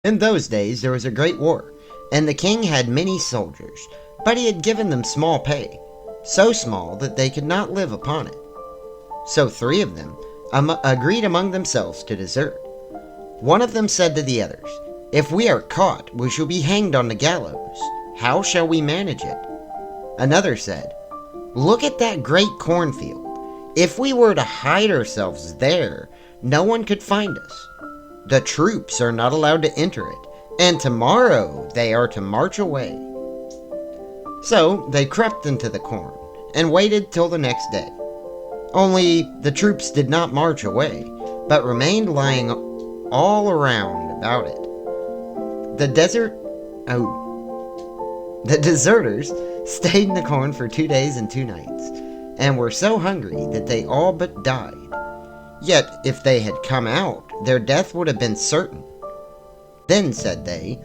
In those days there was a great war, and the king had many soldiers, but he had given them small pay, so small that they could not live upon it. So three of them agreed among themselves to desert. One of them said to the others, "If we are caught, we shall be hanged on the gallows. How shall we manage it?" Another said, "Look at that great cornfield. If we were to hide ourselves there, no one could find us. The troops are not allowed to enter it, and tomorrow they are to march away." So they crept into the corn and waited till the next day. Only the troops did not march away, but remained lying all around about it. The deserters stayed in the corn for 2 days and 2 nights, and were so hungry that they all but died. Yet if they had come out, their death would have been certain. Then said they,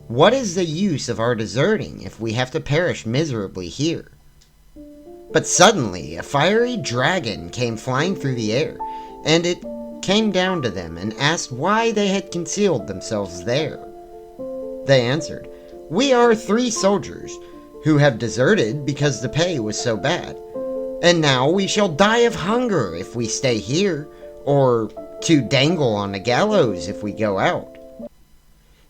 "What is the use of our deserting if we have to perish miserably here?" But suddenly a fiery dragon came flying through the air, and it came down to them and asked why they had concealed themselves there. They answered, "We are 3 soldiers who have deserted because the pay was so bad, and now we shall die of hunger if we stay here, or to dangle on the gallows if we go out."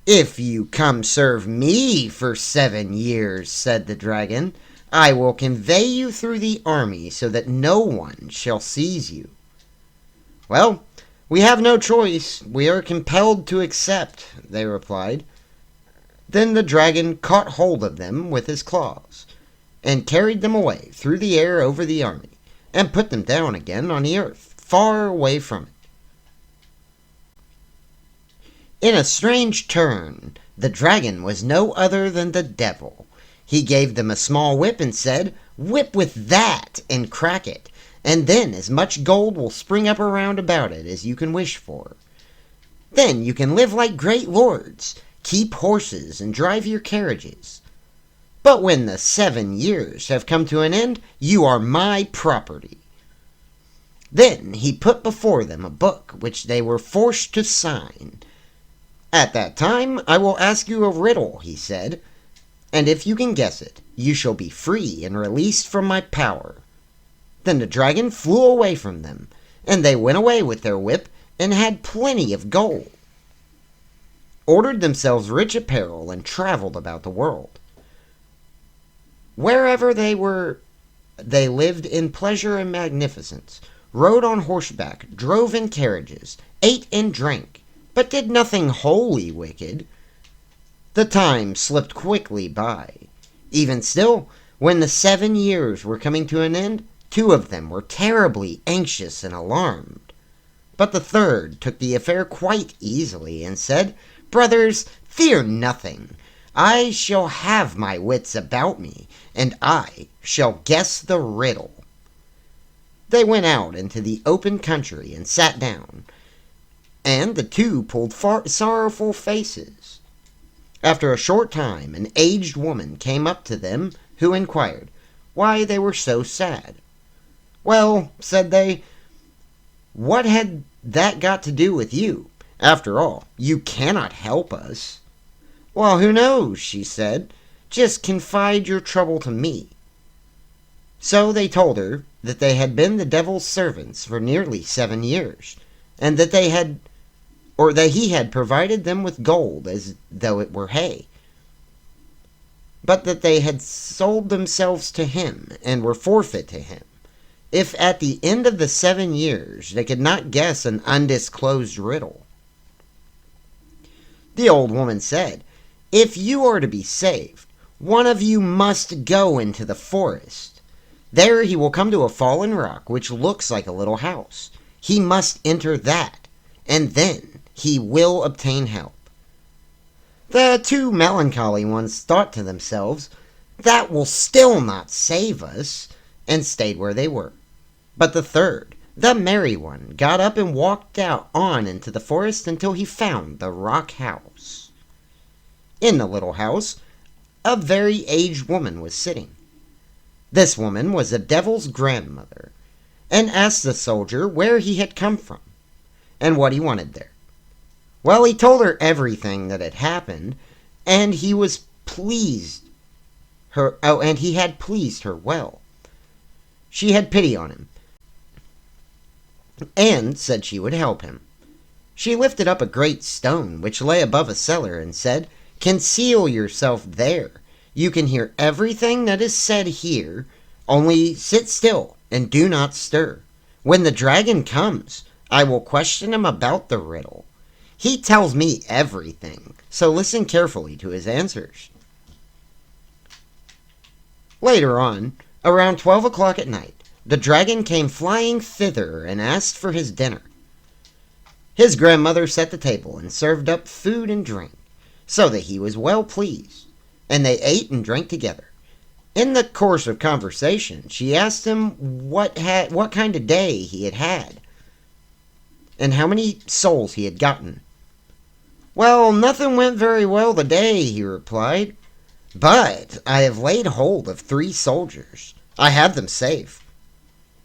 "If you come serve me for 7 years," said the dragon, "I will convey you through the army so that no one shall seize you." "Well, we have no choice. We are compelled to accept," they replied. Then the dragon caught hold of them with his claws, and carried them away through the air over the army, and put them down again on the earth, far away from it. In a strange turn, the dragon was no other than the devil. He gave them a small whip and said, "Whip with that and crack it, and then as much gold will spring up around about it as you can wish for. Then you can live like great lords, keep horses, and drive your carriages. But when the 7 years have come to an end, you are my property." Then he put before them a book which they were forced to sign. "At that time I will ask you a riddle," he said, "and if you can guess it, you shall be free and released from my power." Then the dragon flew away from them, and they went away with their whip and had plenty of gold, ordered themselves rich apparel, and traveled about the world. Wherever they were, they lived in pleasure and magnificence, rode on horseback, drove in carriages, ate and drank, but did nothing wholly wicked. The time slipped quickly by. Even still, when the 7 years were coming to an end, 2 of them were terribly anxious and alarmed. But the third took the affair quite easily and said, "Brothers, fear nothing. I shall have my wits about me, and I shall guess the riddle." They went out into the open country and sat down, and the 2 pulled sorrowful faces. After a short time, an aged woman came up to them, who inquired why they were so sad. "Well," said they, "what had that got to do with you? After all, you cannot help us." "Well, who knows?" she said. "Just confide your trouble to me." So they told her that they had been the devil's servants for nearly 7 years, and that he had provided them with gold as though it were hay, but that they had sold themselves to him and were forfeit to him if at the end of the 7 years they could not guess an undisclosed riddle. The old woman said, "If you are to be saved, one of you must go into the forest. There he will come to a fallen rock which looks like a little house. He must enter that, and then he will obtain help." The 2 melancholy ones thought to themselves, "That will still not save us," and stayed where they were. But the third, the merry one, got up and walked out on into the forest until he found the rock house. In the little house, a very aged woman was sitting. This woman was the devil's grandmother, and asked the soldier where he had come from, and what he wanted there. Well, he told her everything that had happened, and he was pleased her. Oh, and he had pleased her well. She had pity on him, and said she would help him. She lifted up a great stone which lay above a cellar, and said, "Conceal yourself there. You can hear everything that is said here, only sit still and do not stir. When the dragon comes, I will question him about the riddle. He tells me everything, so listen carefully to his answers." Later on, around 12 o'clock at night, the dragon came flying thither and asked for his dinner. His grandmother set the table and served up food and drink, so that he was well pleased, and they ate and drank together. In the course of conversation, she asked him what kind of day he had had, and how many souls he had gotten. "Well, nothing went very well the day," he replied, "but I have laid hold of 3 soldiers. I have them safe."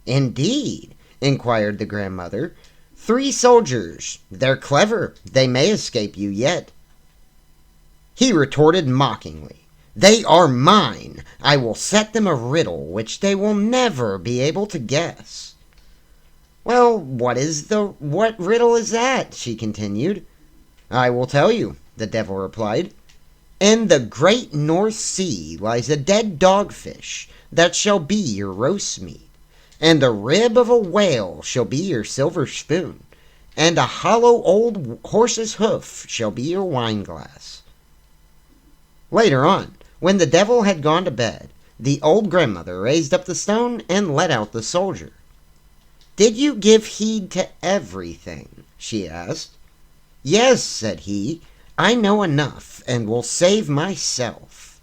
"Indeed?" inquired the grandmother. "3 soldiers. They're clever. They may escape you yet." He retorted mockingly, "They are mine. I will set them a riddle which they will never be able to guess." "Well, what riddle is that?" she continued. "I will tell you," the devil replied. "In the great North Sea lies a dead dogfish that shall be your roast meat, and the rib of a whale shall be your silver spoon, and a hollow old horse's hoof shall be your wine glass." Later on, when the devil had gone to bed, the old grandmother raised up the stone and let out the soldier. "Did you give heed to everything?" she asked. "Yes," said he, "I know enough and will save myself."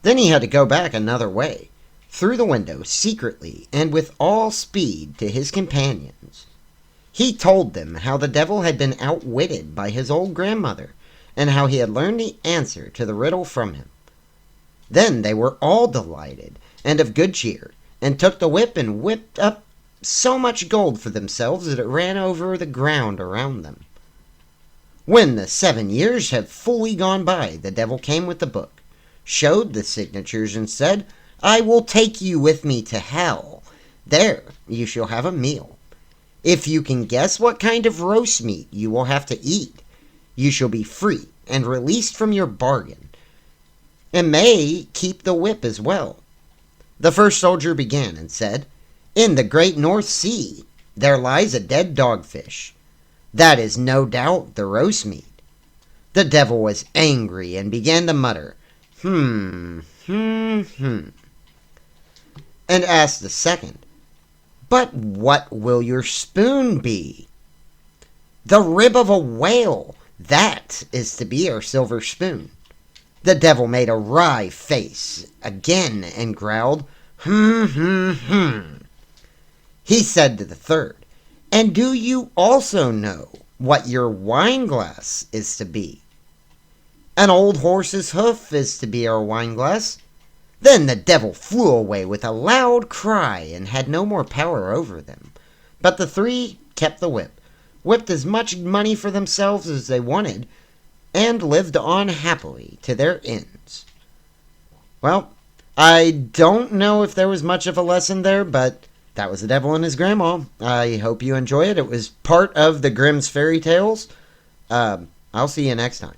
Then he had to go back another way, through the window, secretly and with all speed, to his companions. He told them how the devil had been outwitted by his old grandmother, and how he had learned the answer to the riddle from him. Then they were all delighted and of good cheer, and took the whip and whipped up so much gold for themselves that it ran over the ground around them. When the 7 years had fully gone by, the devil came with the book, showed the signatures, and said, "I will take you with me to hell. There you shall have a meal. If you can guess what kind of roast meat you will have to eat, you shall be free and released from your bargain, and may keep the whip as well." The first soldier began and said, "In the great North Sea there lies a dead dogfish. That is no doubt the roast meat." The devil was angry and began to mutter, and asked the second, "But what will your spoon be?" "The rib of a whale. That is to be our silver spoon." The devil made a wry face again and growled, He said to the third, "And do you also know what your wine glass is to be?" "An old horse's hoof is to be our wine glass." Then the devil flew away with a loud cry and had no more power over them. But the 3 kept the whip, whipped as much money for themselves as they wanted, and lived on happily to their ends. Well, I don't know if there was much of a lesson there, but that was the devil and his grandma. I hope you enjoy it. It was part of the Grimm's fairy tales. I'll see you next time.